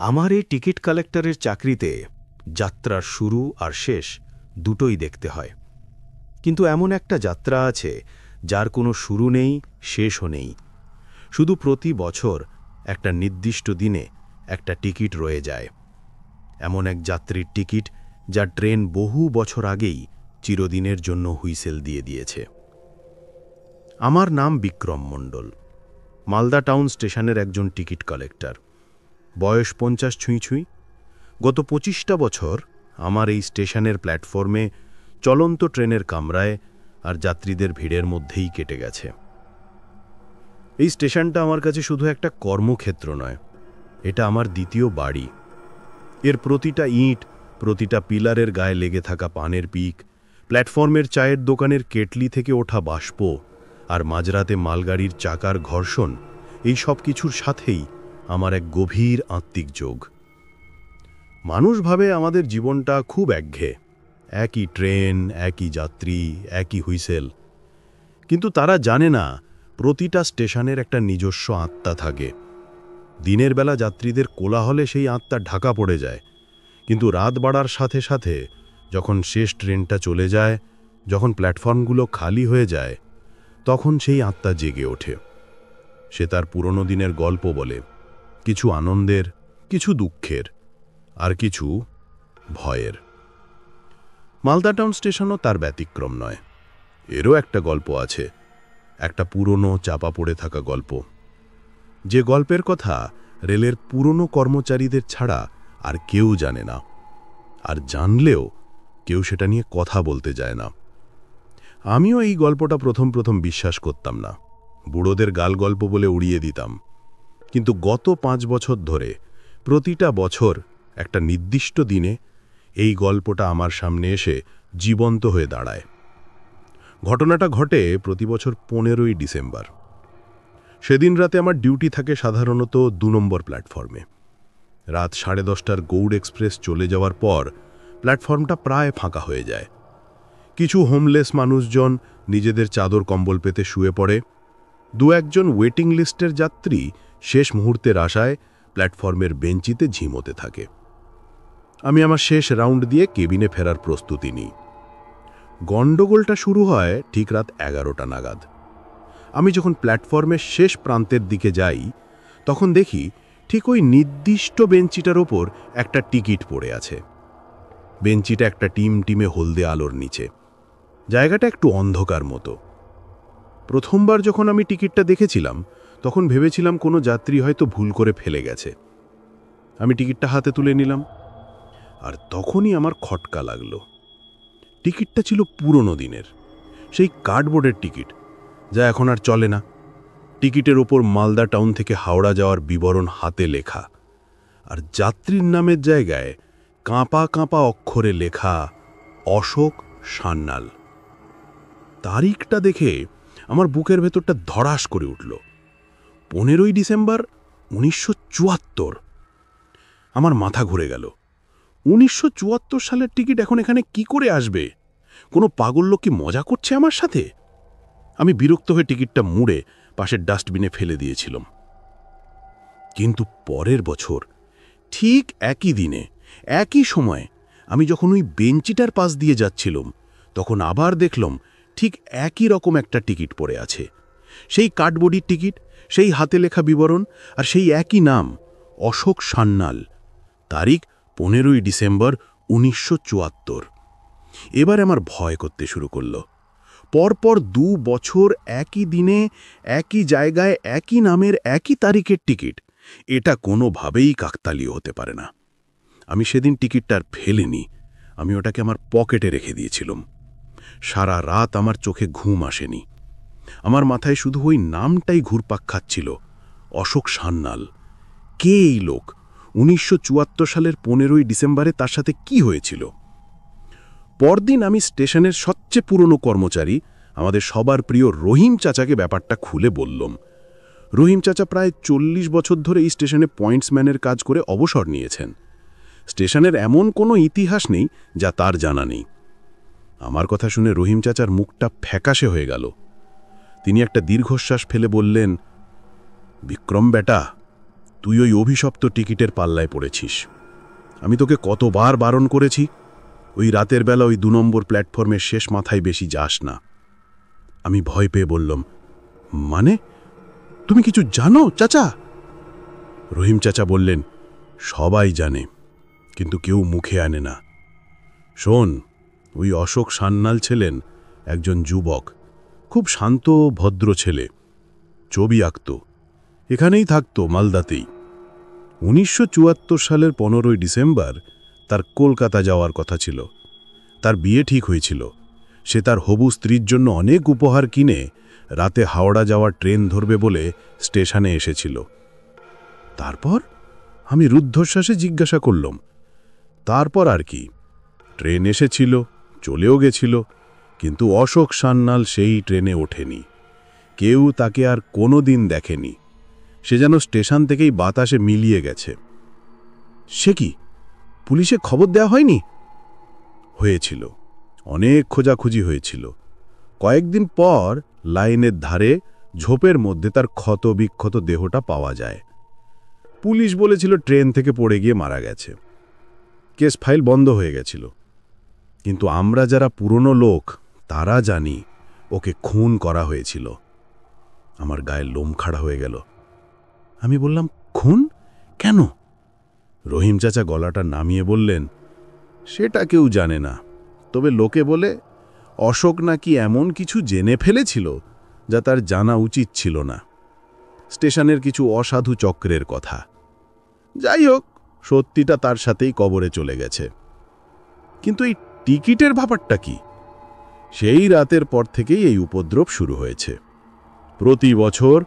আমার এই টিকিট কালেক্টরের চাকরিতে যাত্রার শুরু আর শেষ দুটোই দেখতে হয়। কিন্তু এমন একটা যাত্রা আছে যার কোনো শুরু নেই, শেষও নেই। শুধু প্রতি বছর একটা নির্দিষ্ট দিনে একটা টিকিট রয়ে যায়। এমন এক যাত্রীর টিকিট যা ট্রেন বহু বছর আগেই চিরদিনের জন্য হুইসেল দিয়ে দিয়েছে। আমার নাম বিক্রম মণ্ডল, মালদা টাউন স্টেশনের একজন টিকিট কালেক্টর। বয়স 50 ছুঁই ছুঁই। গত 25টা বছর আমার এই স্টেশনের প্ল্যাটফর্মে চলন্ত ট্রেনের কামরায় আর যাত্রীদের ভিড়ের মধ্যেই কেটে গেছে। এই স্টেশনটা আমার কাছে শুধু একটা কর্মক্ষেত্র নয়, এটা আমার দ্বিতীয় বাড়ি। এর প্রতিটা ইঁট, প্রতিটা পিলারের গায়ে লেগে থাকা পানের পিক, প্ল্যাটফর্মের চায়ের দোকানের কেটলি থেকে ওঠা বাষ্প আর মাঝরাতে মালগাড়ির চাকার ঘর্ষণ, এই সব কিছুর সাথেই আমার এক গভীর আত্মিক যোগ। মানুষ ভাবে আমাদের জীবনটা খুব একঘেয়ে, একই ট্রেন, একই যাত্রী, একই হুইসেল। কিন্তু তারা জানে না প্রতিটা স্টেশনের একটা নিজস্ব আত্মা থাকে। দিনের বেলা যাত্রীদের কোলাহলে সেই আত্মা ঢাকা পড়ে যায়, কিন্তু রাত বাড়ার সাথে সাথে যখন শেষ ট্রেনটা চলে যায়, যখন প্ল্যাটফর্মগুলো খালি হয়ে যায়, তখন সেই আত্মা জেগে ওঠে। সে তার পুরনো দিনের গল্প বলে, কিছু আনন্দের, কিছু দুঃখের, আর কিছু ভয়ের। মালদা টাউন স্টেশনও তার ব্যতিক্রম নয়। এরও একটা গল্প আছে, একটা পুরনো চাপা পড়ে থাকা গল্প। যে গল্পের কথা রেলের পুরনো কর্মচারীদের ছাড়া আর কেউ জানে না, আর জানলেও কেউ সেটা নিয়ে কথা বলতে যায় না। আমিও এই গল্পটা প্রথম প্রথম বিশ্বাস করতাম না, বুড়োদের গাল গল্প বলে উড়িয়ে দিতাম। কিন্তু গত 5 বছর ধরে প্রতিটা বছর একটা নির্দিষ্ট দিনে এই গল্পটা আমার সামনে এসে জীবন্ত হয়ে দাঁড়ায়। ঘটনাটা ঘটে প্রতি বছর 15ই ডিসেম্বর। সেদিন রাতে আমার ডিউটি থাকে সাধারণত 2 নম্বর প্ল্যাটফর্মে। রাত 10:30টার গৌড় এক্সপ্রেস চলে যাওয়ার পর প্ল্যাটফর্মটা প্রায় ফাঁকা হয়ে যায়। কিছু হোমলেস মানুষজন নিজেদের চাদর কম্বল পেতে শুয়ে পড়ে। 2-1জন ওয়েটিং লিস্টের যাত্রী শেষ মুহূর্তের আশায় প্ল্যাটফর্মের বেঞ্চিতে ঝিমোতে থাকে। আমি আমার শেষ রাউন্ড দিয়ে কেবিনে ফেরার প্রস্তুতি নিই। গন্ডগোলটা শুরু হয় ঠিক রাত 11টা নাগাদ। আমি যখন প্ল্যাটফর্মের শেষ প্রান্তের দিকে যাই, তখন দেখি ঠিক ওই নির্দিষ্ট বেঞ্চিটার ওপর একটা টিকিট পড়ে আছে। বেঞ্চিটা একটা টিমে হলদে আলোর নিচে। জায়গাটা একটু অন্ধকার মতো। প্রথমবার যখন আমি টিকিটটা দেখেছিলাম, তখন ভেবেছিলাম কোনো যাত্রী হয়তো ভুল করে ফেলে গেছে। আমি টিকিটটা হাতে তুলে নিলাম, আর তখনই আমার খটকা লাগলো। টিকিটটা ছিল পুরনো দিনের, সেই কার্ডবোর্ডের টিকিট, যা এখন আর চলে না। টিকিটের ওপর মালদা টাউন থেকে হাওড়া যাওয়ার বিবরণ হাতে লেখা, আর যাত্রীর নামের জায়গায় কাঁপা কাঁপা অক্ষরে লেখা অশোক সান্যাল। তারিখটা দেখে আমার বুকের ভেতরটা ধড়াস করে উঠল। 15ই ডিসেম্বর 1974। আমার মাথা ঘুরে গেল। 1974 সালের টিকিট এখন এখানে কি করে আসবে? কোনো পাগল লোক কি মজা করছে আমার সাথে? আমি বিরক্ত হয়ে টিকিটটা মুড়ে পাশের ডাস্টবিনে ফেলে দিয়েছিলাম। কিন্তু পরের বছর ঠিক একই দিনে, একই সময় আমি যখন ওই বেঞ্চিটার পাশ দিয়ে যাচ্ছিলাম, তখন আবার দেখলাম ঠিক একই রকম একটা টিকিট পড়ে আছে। সেই কার্ডবোর্ডের টিকিট, সেই হাতে লেখা বিবরণ, আর সেই একই নাম, অশোক সান্যাল। তারিখ 15ই ডিসেম্বর 1974। এবার আমার ভয় করতে শুরু করল। পরপর 2 বছর একই দিনে, একই জায়গায়, একই নামের, একই তারিখের টিকিট, এটা কোনোভাবেই কাকতালীয় হতে পারে না। আমি সেদিন টিকিটটা আর ফেলিনি, আমি ওটাকে আমার পকেটে রেখে দিয়েছিলাম। সারা রাত আমার চোখে ঘুম আসেনি। আমার মাথায় শুধু ওই নামটাই ঘুরপাক খাচ্ছিল, অশোক সান্যাল। কে এই লোক? 1974 সালের 15ই ডিসেম্বরে তার সাথে কি হয়েছিল? পরদিন আমি স্টেশনের সবচেয়ে পুরনো কর্মচারী, আমাদের সবার প্রিয় রহিম চাচাকে ব্যাপারটা খুলে বললাম। রহিম চাচা প্রায় 40 বছর ধরে এই স্টেশনে পয়েন্টসম্যানের কাজ করে অবসর নিয়েছেন। স্টেশনের এমন কোনো ইতিহাস নেই যা তার জানা নেই। আমার কথা শুনে রহিম চাচার মুখটা ফ্যাকাশে হয়ে গেল। তিনি একটা দীর্ঘশ্বাস ফেলে বললেন, বিক্রম বেটা, তুই ওই অভিশপ্ত টিকিটের পাল্লায় পড়েছিস। আমি তোকে কতবার বারণ করেছি, ওই রাতের বেলা ওই 2 নম্বর প্ল্যাটফর্মের শেষ মাথায় বেশি যাস না। আমি ভয় পেয়ে বললাম, মানে তুমি কিছু জানো চাচা? রহিম চাচা বললেন, সবাই জানে, কিন্তু কেউ মুখে আনে না। শোন, ওই অশোক সান্যাল ছিলেন একজন যুবক, খুব শান্ত ভদ্র ছেলে, ছবি আঁকত, এখানেই থাকত মালদাতেই। 1974 সালের 15ই ডিসেম্বর তার কলকাতা যাওয়ার কথা ছিল। তার বিয়ে ঠিক হয়েছিল। সে তার হবু স্ত্রীর জন্য অনেক উপহার কিনে রাতে হাওড়া যাওয়ার ট্রেন ধরবে বলে স্টেশনে এসেছিল। তারপর আমি রুদ্ধশ্বাসে জিজ্ঞাসা করলাম, তারপর আর কি? ট্রেন এসেছিল, চলেও গেছিল, কিন্তু অশোক সান্যাল সেই ট্রেনে ওঠেনি। কেউ তাকে আর কোনো দিন দেখেনি। সে যেন স্টেশন থেকেই বাতাসে মিলিয়ে গেছে। সে কি, পুলিশে খবর দেওয়া হয়নি? হয়েছিল, অনেক খোঁজাখুঁজি হয়েছিল। কয়েকদিন পর লাইনের ধারে ঝোপের মধ্যে তার ক্ষতবিক্ষত দেহটা পাওয়া যায়। পুলিশ বলেছিল ট্রেন থেকে পড়ে গিয়ে মারা গেছে। কেস ফাইল বন্ধ হয়ে গেছিল। কিন্তু আমরা যারা পুরনো লোক তারা জানি ওকে খুন করা হয়েছিল। আমার গায়ে লোম খাড়া হয়ে গেল। আমি বললাম, খুন কেন? রহিম চাচা গলাটা নামিয়ে বললেন, সেটা কেউ জানে না, তবে লোকে বলে অশোক নাকি এমন কিছু জেনে ফেলেছিল যা তার জানা উচিত ছিল না। স্টেশনের কিছু অসাধু চক্রের কথা। যাই হোক, সত্যিটা তার সাথেই কবরে চলে গেছে। কিন্তু এই টিকিটের ব্যাপারটা কি? সেই রাতের পর থেকেই এই উপদ্রব শুরু হয়েছে। প্রতি বছর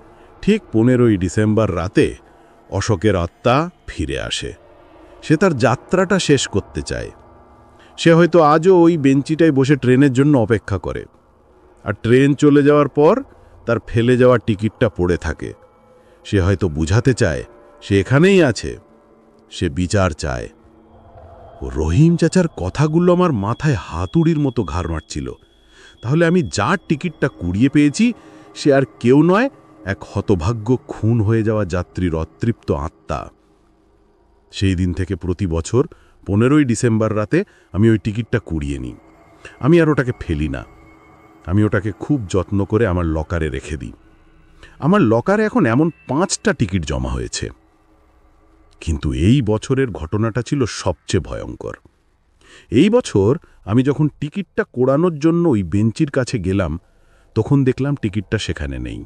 ঠিক 15ই ডিসেম্বর রাতে অশোকের আত্মা ফিরে আসে। সে তার যাত্রাটা শেষ করতে চায়। সে হয়তো আজও ওই বেঞ্চিটায় বসে ট্রেনের জন্য অপেক্ষা করে, আর ট্রেন চলে যাওয়ার পর তার ফেলে যাওয়া টিকিটটা পড়ে থাকে। সে হয়তো বুঝাতে চায় সে এখানেই আছে, সে বিচার চায়। রহিম চাচার কথাগুলো আমার মাথায় হাতুড়ির মতো ঘাড় মারছিল। তাহলে আমি যার টিকিটটা কুড়িয়ে পেয়েছি সে আর কেউ নয়, এক হতভাগ্য খুন হয়ে যাওয়া যাত্রীর অতৃপ্ত আত্মা। সেই দিন থেকে প্রতি বছর 15ই ডিসেম্বর রাতে আমি ওই টিকিটটা কুড়িয়ে নিই। আমি আর ওটাকে ফেলি না। আমি ওটাকে খুব যত্ন করে আমার লকারে রেখে দিই। আমার লকারে এখন এমন 5টা টিকিট জমা হয়েছে। কিন্তু এই বছরের ঘটনাটা ছিল সবচেয়ে ভয়ঙ্কর। এই বছর আমি যখন টিকিটটা কোড়ানোর জন্য ওই বেঞ্চির কাছে গেলাম, তখন দেখলাম টিকিটটা সেখানে নেই।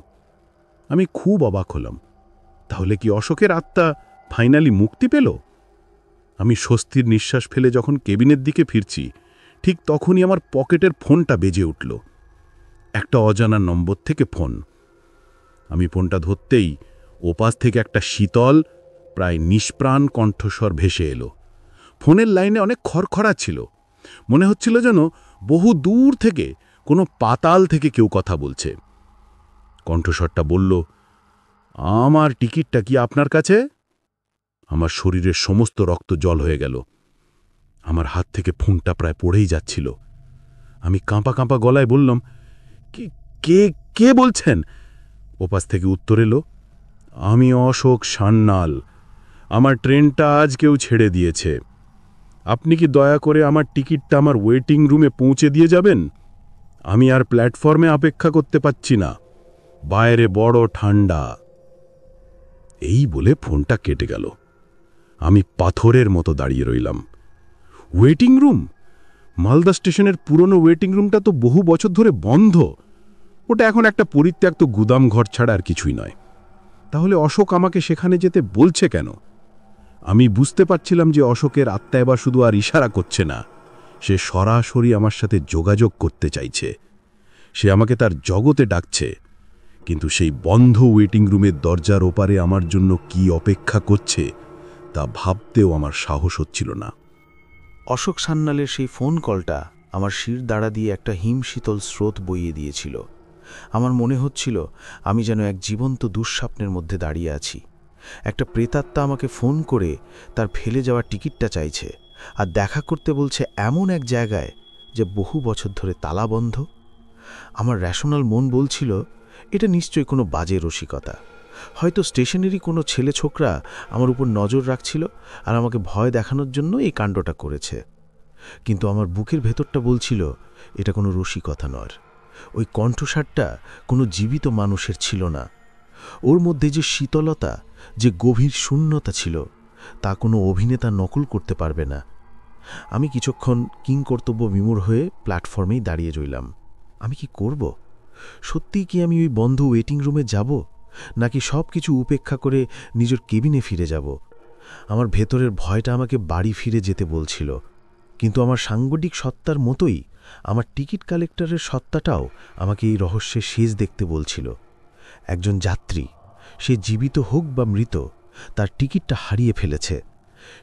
আমি খুব অবাক হলাম। তাহলে কি অশোকের আত্মা ফাইনালি মুক্তি পেল? আমি স্বস্তির নিঃশ্বাস ফেলে যখন কেবিনের দিকে ফিরছি, ঠিক তখনই আমার পকেটের ফোনটা বেজে উঠল। একটা অজানা নম্বর থেকে ফোন। আমি ফোনটা ধরতেই ওপাশ থেকে একটা শীতল, প্রায় নিষ্প্রাণ কণ্ঠস্বর ভেসে এলো। ফোনের লাইনে অনেক খড়খড়া ছিল। মনে হচ্ছিল যেন বহু দূর থেকে, কোনো পাতাল থেকে কেউ কথা বলছে। কণ্ঠস্বরটা বলল, আমার টিকিটটা কি আপনার কাছে? আমার শরীরের সমস্ত রক্ত জল হয়ে গেল। আমার হাত থেকে ফোনটা প্রায় পড়েই যাচ্ছিল। আমি কাঁপা কাঁপা গলায় বললাম, কে কে বলছেন? ওপাশ থেকে উত্তর এলো, আমি অশোক সান্যাল। আমার ট্রেনটা আজ কেউ ছেড়ে দিয়েছে। আপনি কি দয়া করে আমার টিকিটটা আমার ওয়েটিং রুমে পৌঁছে দিয়ে যাবেন? আমি আর প্ল্যাটফর্মে অপেক্ষা করতে পারছি না। বাইরে বড় ঠান্ডা। এই বলে ফোনটা কেটে গেল। আমি পাথরের মতো দাঁড়িয়ে রইলাম। Waiting room? মালদা স্টেশনের পুরনো ওয়েটিং রুমটা তো বহু বছর ধরে বন্ধ। ওটা এখন একটা পরিত্যক্ত গুদাম ঘর ছাড়া আর কিছুই নয়। তাহলে অশোক আমাকে সেখানে যেতে বলছে কেন? আমি বুঝতে পারছিলাম যে অশোকের আত্মা এবার শুধু আর ইশারা করছে না, সে সরাসরি আমার সাথে যোগাযোগ করতে চাইছে। সে আমাকে তার জগতে ডাকছে। কিন্তু সেই বন্ধ ওয়েটিং রুমের দরজার ওপারে আমার জন্য কি অপেক্ষা করছে তা ভাবতেও আমার সাহস হচ্ছিল না। অশোক সান্যালের সেই ফোন কলটা আমার শির দাঁড়া দিয়ে একটা হিমশীতল স্রোত বইয়ে দিয়েছিল। আমার মনে হচ্ছিল আমি যেন এক জীবন্ত দুঃস্বপ্নের মধ্যে দাঁড়িয়ে আছি। একটা প্রেতাত্মা আমাকে ফোন করে তার ফেলে যাওয়া টিকিটটা চাইছে, আর দেখা করতে বলছে এমন এক জায়গায় যে বহু বছর ধরে তালা বন্ধ। আমার রেশনাল মন বলছিল এটা নিশ্চয়ই কোনো বাজে রসিকতা, হয়তো স্টেশনেরই কোনো ছেলে ছোকরা আমার উপর নজর রাখছিল আর আমাকে ভয় দেখানোর জন্য এই কাণ্ডটা করেছে। কিন্তু আমার বুকের ভেতরটা বলছিল এটা কোনো রসিকতা নয়। ওই কণ্ঠস্বরটা কোনো জীবিত মানুষের ছিল না। ওর মধ্যে যে শীতলতা, যে গভীর শূন্যতা ছিল, তা কোনো অভিনেতা নকল করতে পারবে না। আমি কিছুক্ষণ কিংকর্তব্য বিমূঢ় হয়ে প্ল্যাটফর্মেই দাঁড়িয়ে রইলাম। আমি কি করব? সত্যিই কি আমি ওই বন্ধ ওয়েটিং রুমে যাব, নাকি সব কিছু উপেক্ষা করে নিজের কেবিনে ফিরে যাব? আমার ভেতরের ভয়টা আমাকে বাড়ি ফিরে যেতে বলছিল, কিন্তু আমার সাংগঠনিক সত্তার মতোই আমার টিকিট কালেক্টরের সত্তাটাও আমাকে এই রহস্যের শেষ দেখতে বলছিল। একজন যাত্রী, সে জীবিত হোক বা মৃত, তার টিকিটটা হারিয়ে ফেলেছে।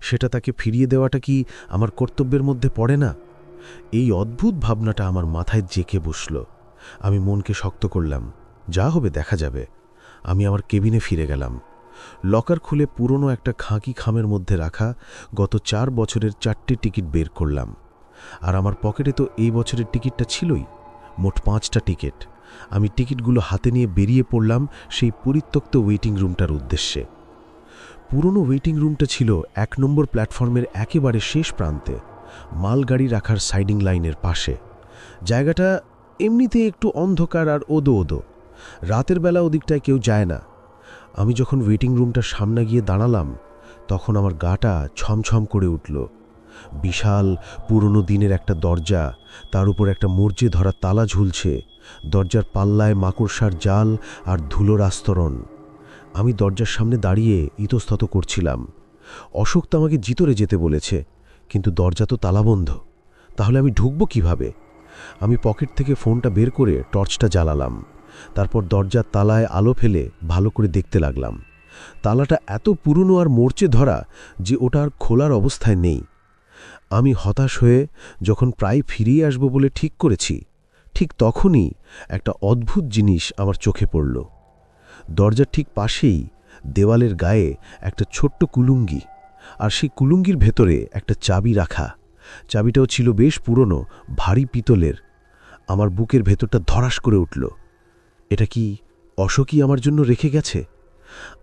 সেটা তাকে ফিরিয়ে দেওয়াটা কি আমার কর্তব্যের মধ্যে পড়ে না? এই অদ্ভুত ভাবনাটা আমার মাথায় জেঁকে বসল। আমি মনকে শক্ত করলাম, যা হবে দেখা যাবে। আমি আমার কেবিনে ফিরে গেলাম। লকার খুলে পুরনো একটা খাঁকি খামের মধ্যে রাখা গত 4 বছরের 4টে টিকিট বের করলাম। আর আমার পকেটে তো এই বছরের টিকিটটা ছিলই, মোট 5টা টিকিট। আমি টিকিটগুলো হাতে নিয়ে বেরিয়ে পড়লাম সেই পরিত্যক্ত ওয়েটিং রুমটার উদ্দেশ্যে। পুরনো ওয়েটিং রুমটা ছিল 1 নম্বর প্ল্যাটফর্মের একেবারে শেষ প্রান্তে, মালগাড়ি রাখার সাইডিং লাইনের পাশে। জায়গাটা এমনিতে একটু অন্ধকার আর ওদো ওদো। রাতের বেলা ওদিকটায় কেউ যায় না। আমি যখন ওয়েটিং রুমটার সামনে গিয়ে দাঁড়ালাম, তখন আমার গাটা ছমছম করে উঠল। বিশাল পুরনো দিনের একটা দরজা, তার উপর একটা মরচে ধরা তালা ঝুলছে। দরজার পাল্লায় মাকড়সার জাল আর ধুলোর আস্তরণ। আমি দরজার সামনে দাঁড়িয়ে ইতস্তত করছিলাম। অশোক তো আমাকে ভিতরে যেতে বলেছে, কিন্তু দরজা তো তালাবন্ধ। তাহলে আমি ঢুকব কিভাবে? আমি পকেট থেকে ফোনটা বের করে টর্চটা জ্বালালাম। তারপর দরজার তালায় আলো ফেলে ভালো করে দেখতে লাগলাম। তালাটা এত পুরনো আর মরচে ধরা যে ওটা আর খোলার অবস্থায় নেই। আমি হতাশ হয়ে যখন প্রায় ফিরিয়ে আসব বলে ঠিক করেছি, ঠিক তখনই একটা অদ্ভুত জিনিস আমার চোখে পড়ল। দরজার ঠিক পাশেই দেওয়ালের গায়ে একটা ছোট্ট কুলুঙ্গি, আর সেই কুলুঙ্গির ভেতরে একটা চাবি রাখা। চাবিটাও ছিল বেশ পুরনো, ভারী পিতলের। আমার বুকের ভেতরটা ধড়াস করে উঠল। এটা কি অশোকই আমার জন্য রেখে গেছে?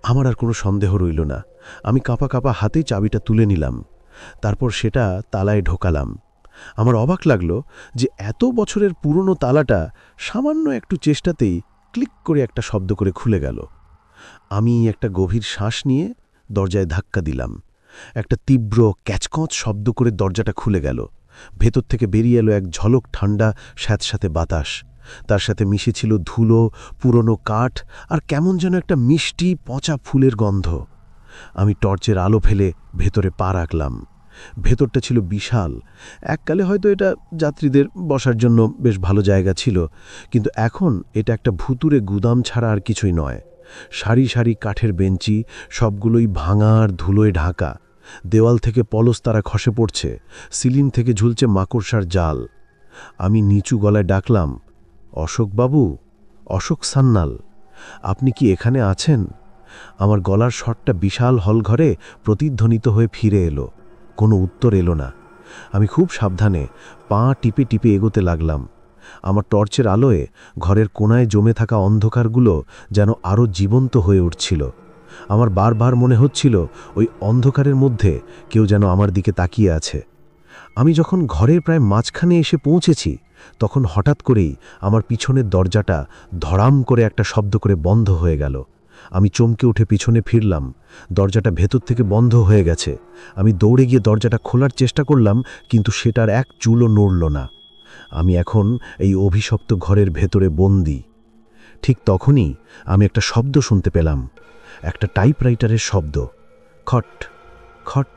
আমার আর কোনো সন্দেহ রইল না। আমি কাঁপা কাঁপা হাতে চাবিটা তুলে নিলাম, তারপর সেটা তালায় ঢোকালাম। আমার অবাক লাগলো যে এত বছরের পুরনো তালাটা সামান্য একটু চেষ্টাতেই ক্লিক করে একটা শব্দ করে খুলে গেল। আমি একটা গভীর শ্বাস নিয়ে দরজায় ধাক্কা দিলাম। একটা তীব্র ক্যাচকচ শব্দ করে দরজাটা খুলে গেল। ভেতর থেকে বেরিয়ে এলো এক ঝলক ঠান্ডা স্যাঁতস্যাঁতে বাতাস। তার সাথে মিশেছিল ধুলো, পুরনো কাঠ আর কেমন যেন একটা মিষ্টি পচা ফুলের গন্ধ। আমি টর্চের আলো ফেলে ভেতরে পা রাখলাম। ভেতরটা ছিল বিশাল। এককালে হয়তো এটা যাত্রীদের বসার জন্য বেশ ভালো জায়গা ছিল, কিন্তু এখন এটা একটা ভুতুরে গুদাম ছাড়া আর কিছুই নয়। সারি সারি কাঠের বেঞ্চি, সবগুলোই ভাঙা আর ধুলোয় ঢাকা। দেওয়াল থেকে পলস্তারা খসে পড়ছে, সিলিং থেকে ঝুলছে মাকড়সার জাল। আমি নিচু গলায় ডাকলাম, অশোকবাবু, অশোক সান্যাল, আপনি কি এখানে আছেন? আমার গলার স্বরটা বিশাল হলঘরে প্রতিধ্বনিত হয়ে ফিরে এলো। কোনো উত্তর এলো না। আমি খুব সাবধানে পা টিপে টিপে এগোতে লাগলাম। আমার টর্চের আলোয় ঘরের কোণায় জমে থাকা অন্ধকারগুলো যেন আরও জীবন্ত হয়ে উঠছিল। আমার বারবার মনে হচ্ছিল ওই অন্ধকারের মধ্যে কেউ যেন আমার দিকে তাকিয়ে আছে। আমি যখন ঘরের প্রায় মাঝখানে এসে পৌঁছেছি, তখন হঠাৎ করেই আমার পিছনের দরজাটা ধড়াম করে একটা শব্দ করে বন্ধ হয়ে গেল। আমি চমকে উঠে পিছনে ফিরলাম। দরজাটা ভেতর থেকে বন্ধ হয়ে গেছে। আমি দৌড়ে গিয়ে দরজাটা খোলার চেষ্টা করলাম, কিন্তু সেটার এক চুলও নড়ল না। আমি এখন এই অভিশপ্ত ঘরের ভেতরে বন্দী। ঠিক তখনই আমি একটা শব্দ শুনতে পেলাম, একটা টাইপরাইটারের শব্দ। খট খট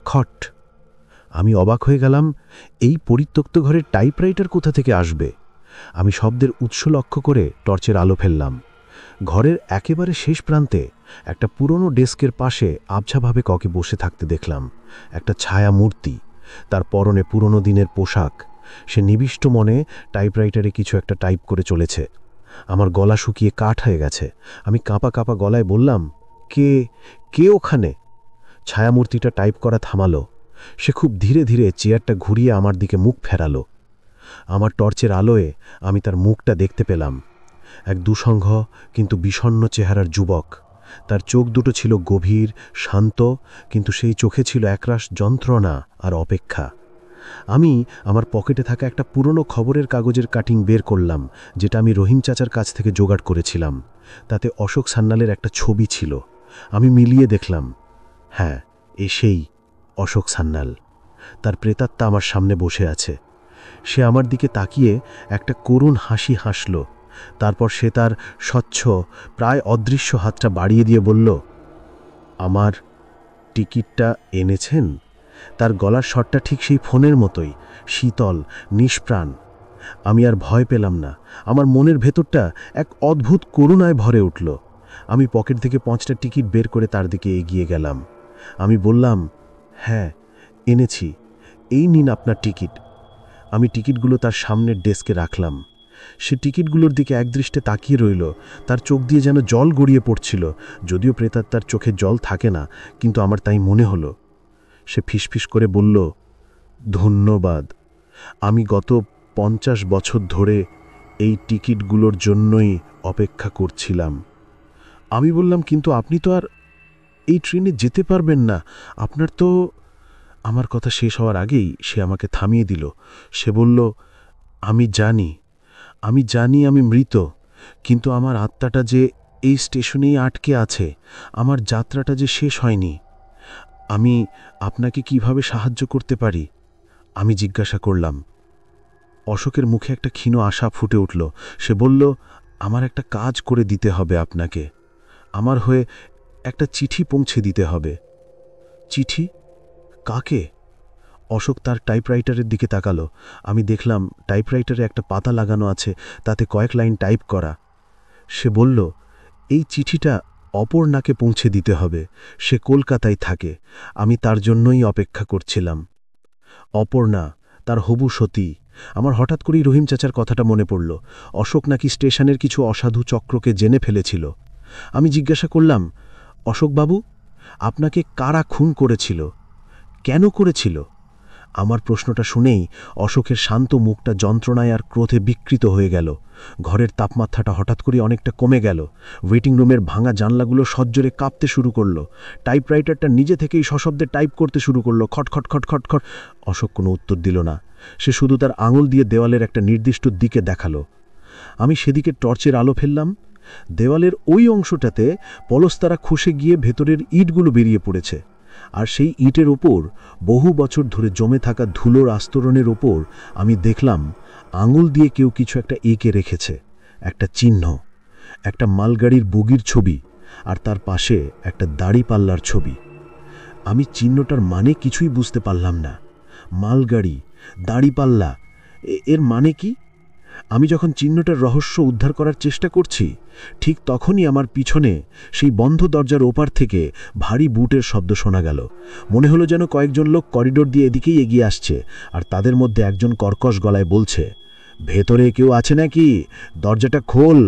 খট। আমি অবাক হয়ে গেলাম, এই পরিত্যক্ত ঘরের টাইপরাইটার কোথা থেকে আসবে? আমি শব্দের উৎস লক্ষ্য করে টর্চের আলো ফেললাম। ঘরের একেবারে শেষ প্রান্তে একটা পুরনো ডেস্কের পাশে আবছাভাবে কাউকে বসে থাকতে দেখলাম। একটা ছায়া মূর্তি, তার পরনে পুরনো দিনের পোশাক। সে নিবিষ্ট মনে টাইপরাইটারে কিছু একটা টাইপ করে চলেছে। আমার গলা শুকিয়ে কাঠ হয়ে গেছে। আমি কাঁপা কাঁপা গলায় বললাম, কে কে ওখানে? ছায়ামূর্তিটা টাইপ করা থামালো। সে খুব ধীরে ধীরে চেয়ারটা ঘুরিয়ে আমার দিকে মুখ ফেরালো। আমার টর্চের আলোয় আমি তার মুখটা দেখতে পেলাম। এক দুসংঘ কিন্তু বিষণ্ণ চেহারার যুবক। তার চোখ দুটো ছিল গভীর, শান্ত, কিন্তু সেই চোখে ছিল একরাশ যন্ত্রণা আর অপেক্ষা। আমি আমার পকেটে থাকা একটা পুরনো খবরের কাগজের কাটিং বের করলাম, যেটা আমি রহিম চাচার কাছ থেকে জোগাড় করেছিলাম। তাতে অশোক সান্যালের একটা ছবি ছিল। আমি মিলিয়ে দেখলাম, হ্যাঁ, সেই অশোক সান্যাল। তার প্রেতাত্মা আমার সামনে বসে আছে। সে আমার দিকে তাকিয়ে একটা করুণ হাসি হাসল। তারপর সে তার স্বচ্ছ, প্রায় অদৃশ্য হাতটা বাড়িয়ে দিয়ে বলল, আমার টিকিটটা এনেছেন? তার গলার স্বরটা ঠিক সেই ফোনের মতোই, শীতল, নিষ্প্রাণ। আমি আর ভয় পেলাম না। আমার মনের ভেতরটা এক অদ্ভুত করুণায় ভরে উঠল। আমি পকেট থেকে 5টা টিকিট বের করে তার দিকে এগিয়ে গেলাম। আমি বললাম, হ্যাঁ, এনেছি, এই নিন আপনার টিকিট। আমি টিকিটগুলো তার সামনের ডেস্কে রাখলাম। সে টিকিটগুলোর দিকে একদৃষ্টে তাকিয়ে রইল। তার চোখ দিয়ে যেন জল গড়িয়ে পড়ছিল। যদিও প্রেতাত্মার চোখে জল থাকে না, কিন্তু আমার তাই মনে হলো। সে ফিসফিস করে বলল, ধন্যবাদ। আমি গত 50 বছর ধরে এই টিকিটগুলোর জন্যই অপেক্ষা করছিলাম। আমি বললাম, কিন্তু আপনি তো আর এই ট্রেনে যেতে পারবেন না, আপনার তো... আমার কথা শেষ হওয়ার আগেই সে আমাকে থামিয়ে দিল। সে বলল, আমি জানি আমি মৃত, কিন্তু আমার আত্মাটা যে এই স্টেশনেই আটকে আছে, আমার যাত্রাটা যে শেষ হয়নি। আমি আপনাকে কিভাবে সাহায্য করতে পারি? আমি জিজ্ঞাসা করলাম। অশোকের মুখে একটা ক্ষীণ আশা ফুটে উঠল। সে বলল, আমার একটা কাজ করে দিতে হবে আপনাকে। আমার হয়ে একটা চিঠি পৌঁছে দিতে হবে। চিঠি? কাকে? অশোক তার টাইপরাইটারের দিকে তাকালো। আমি দেখলাম টাইপরাইটারে একটা পাতা লাগানো আছে, তাতে কয়েক লাইন টাইপ করা। সে বলল, এই চিঠিটা অপর্ণাকে পৌঁছে দিতে হবে। সে কলকাতায় থাকে। আমি তার জন্যই অপেক্ষা করছিলাম। অপর্ণা, তার হবু সতী। আমার হঠাৎ করেই রহিম চাচার কথাটা মনে পড়ল। অশোক নাকি স্টেশনের কিছু অসাধু চক্রকে জেনে ফেলেছিল। আমি জিজ্ঞাসা করলাম, অশোকবাবু, আপনাকে কারা খুন করেছিল? কেন করেছিল? আমার প্রশ্নটা শুনেই অশোকের শান্ত মুখটা যন্ত্রণায় আর ক্রোধে বিকৃত হয়ে গেল। ঘরের তাপমাত্রাটা হঠাৎ করে অনেকটা কমে গেল। ওয়েটিং রুমের ভাঙা জানলাগুলো সজ্জরে কাঁপতে শুরু করলো। টাইপরাইটারটা নিজে থেকেই সশব্দে টাইপ করতে শুরু করলো, খটখট খটখট খট। অশোক কোনো উত্তর দিল না। সে শুধু তার আঙুল দিয়ে দেওয়ালের একটা নির্দিষ্ট দিকে দেখালো। আমি সেদিকে টর্চের আলো ফেললাম। দেওয়ালের ওই অংশটাতে পলস্তারা খসে গিয়ে ভেতরের ইটগুলো বেরিয়ে পড়েছে। আর সেই ইটের ওপর বহু বছর ধরে জমে থাকা ধুলোর আস্তরণের ওপর আমি দেখলাম আঙুল দিয়ে কেউ কিছু একটা এঁকে রেখেছে, একটা চিহ্ন, একটা মালগাড়ির বগির ছবি, আর তার পাশে একটা দাড়িপাল্লার ছবি। আমি চিহ্নটার মানে কিছুই বুঝতে পারলাম না। মালগাড়ি, দাড়িপাল্লা, এর মানে কি? আমি যখন চিহ্নটার রহস্য উদ্ধার করার চেষ্টা করছি, ঠিক তখনই আমার পিছনে সেই বন্ধ দরজার ওপার থেকে ভারী বুটের শব্দ শোনা গেল। মনে হলো যেন কয়েকজন লোক করিডোর দিয়ে এদিকেই এগিয়ে আসছে, আর তাদের মধ্যে একজন কর্কশ গলায় বলছে, ভেতরে কেউ আছে নাকি? দরজাটা খোল।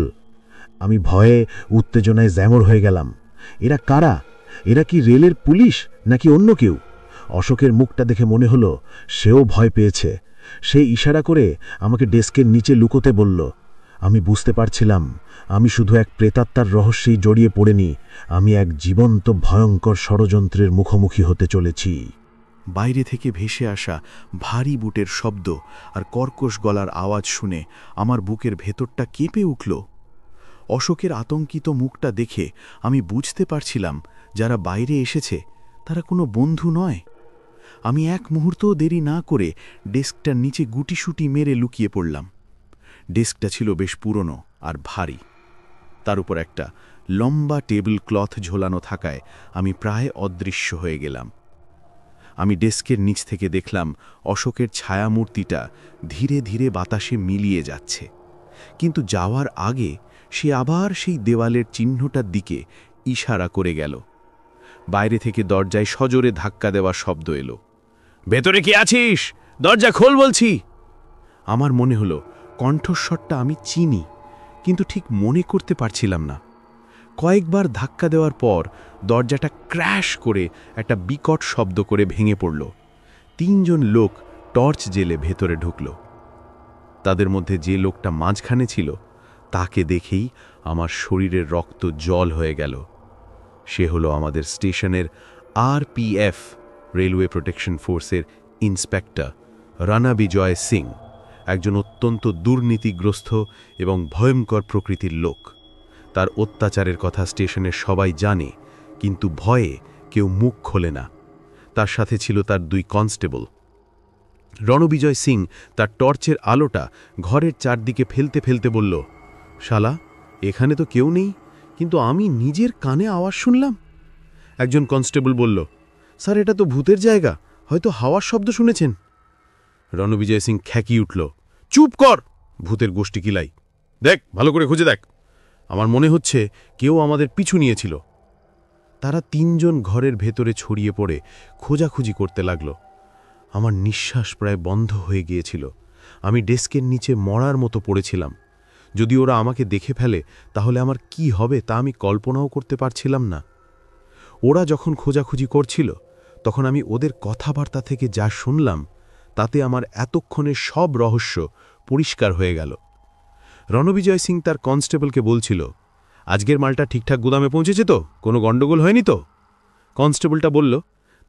আমি ভয়ে উত্তেজনায় জ্যামর হয়ে গেলাম। এরা কারা? এরা কি রেলের পুলিশ নাকি অন্য কেউ? অশোকের মুখটা দেখে মনে হলো সেও ভয় পেয়েছে। সে ইশারা করে আমাকে ডেস্কের নিচে লুকোতে বলল। আমি বুঝতে পারছিলাম আমি শুধু এক প্রেতাত্মার রহস্যেই জড়িয়ে পড়েনি, আমি এক জীবন্ত ভয়ঙ্কর ষড়যন্ত্রের মুখোমুখি হতে চলেছি। বাইরে থেকে ভেসে আসা ভারী বুটের শব্দ আর কর্কশ গলার আওয়াজ শুনে আমার বুকের ভেতরটা কেঁপে উঠল। অশোকের আতঙ্কিত মুখটা দেখে আমি বুঝতে পারছিলাম যারা বাইরে এসেছে তারা কোনো বন্ধু নয়। আমি এক মুহূর্তও দেরি না করে ডেস্কটার নিচে গুটিসুটি মেরে লুকিয়ে পড়লাম। ডেস্কটা ছিল বেশ পুরনো আর ভারী। তার উপর একটা লম্বা টেবিল ক্লথ ঝোলানো থাকায় আমি প্রায় অদৃশ্য হয়ে গেলাম। আমি ডেস্কের নিচ থেকে দেখলাম অশোকের ছায়ামূর্তিটা ধীরে ধীরে বাতাসে মিলিয়ে যাচ্ছে, কিন্তু যাওয়ার আগে সে আবার সেই দেওয়ালের চিহ্নটার দিকে ইশারা করে গেল। বাইরে থেকে দরজায় সজোরে ধাক্কা দেওয়ার শব্দ এলো। ভেতরে কে আছিস? দরজা খোল বলছি। আমার মনে হলো কণ্ঠস্বরটা আমি চিনি, কিন্তু ঠিক মনে করতে পারছিলাম না। কয়েকবার ধাক্কা দেওয়ার পর দরজাটা ক্র্যাশ করে একটা বিকট শব্দ করে ভেঙে পড়ল। 3 জন লোক টর্চ জেলে ভেতরে ঢুকল। তাদের মধ্যে যে লোকটা মাঝখানে ছিল তাকে দেখেই আমার শরীরের রক্ত জল হয়ে গেল। সে হলো আমাদের স্টেশনের আরপিএফ রেলওয়ে প্রোটেকশন ফোর্সের ইন্সপেক্টর রানা বিজয় সিং, একজন অত্যন্ত দুর্নীতিগ্রস্ত এবং ভয়ঙ্কর প্রকৃতির লোক। তার অত্যাচারের কথা স্টেশনের সবাই জানে, কিন্তু ভয়ে কেউ মুখ খোলে না। তার সাথে ছিল তার 2 কনস্টেবল। রণবিজয় সিং তার টর্চের আলোটা ঘরের চারদিকে ফেলতে ফেলতে বলল, শালা, এখানে তো কেউ নেই, কিন্তু আমি নিজের কানে আওয়াজ শুনলাম। একজন কনস্টেবল বলল, স্যার, এটা তো ভূতের জায়গা, হয়তো হাওয়ার শব্দ শুনেছেন। রণবিজয় সিং খ্যাঁকিয়ে উঠল, চুপ কর, ভূতের গোষ্ঠী কিলাই, দেখ, ভালো করে খুঁজে দেখ। আমার মনে হচ্ছে কেউ আমাদের পিছু নিয়েছিল। তারা 3 জন ঘরের ভেতরে ছড়িয়ে পড়ে খোঁজাখুঁজি করতে লাগল। আমার নিঃশ্বাস প্রায় বন্ধ হয়ে গিয়েছিল। আমি ডেস্কের নিচে মরার মতো পড়েছিলাম। যদি ওরা আমাকে দেখে ফেলে তাহলে আমার কি হবে তা আমি কল্পনাও করতে পারছিলাম না। ওরা যখন খোঁজাখুঁজি করছিল তখন আমি ওদের কথাবার্তা থেকে যা শুনলাম তাতে আমার এতক্ষণের সব রহস্য পরিষ্কার হয়ে গেল। রণবিজয় সিং তার কনস্টেবলকে বলছিল, আজকের মালটা ঠিকঠাক গুদামে পৌঁছেছে তো? কোনো গণ্ডগোল হয়নি তো? কনস্টেবলটা বলল,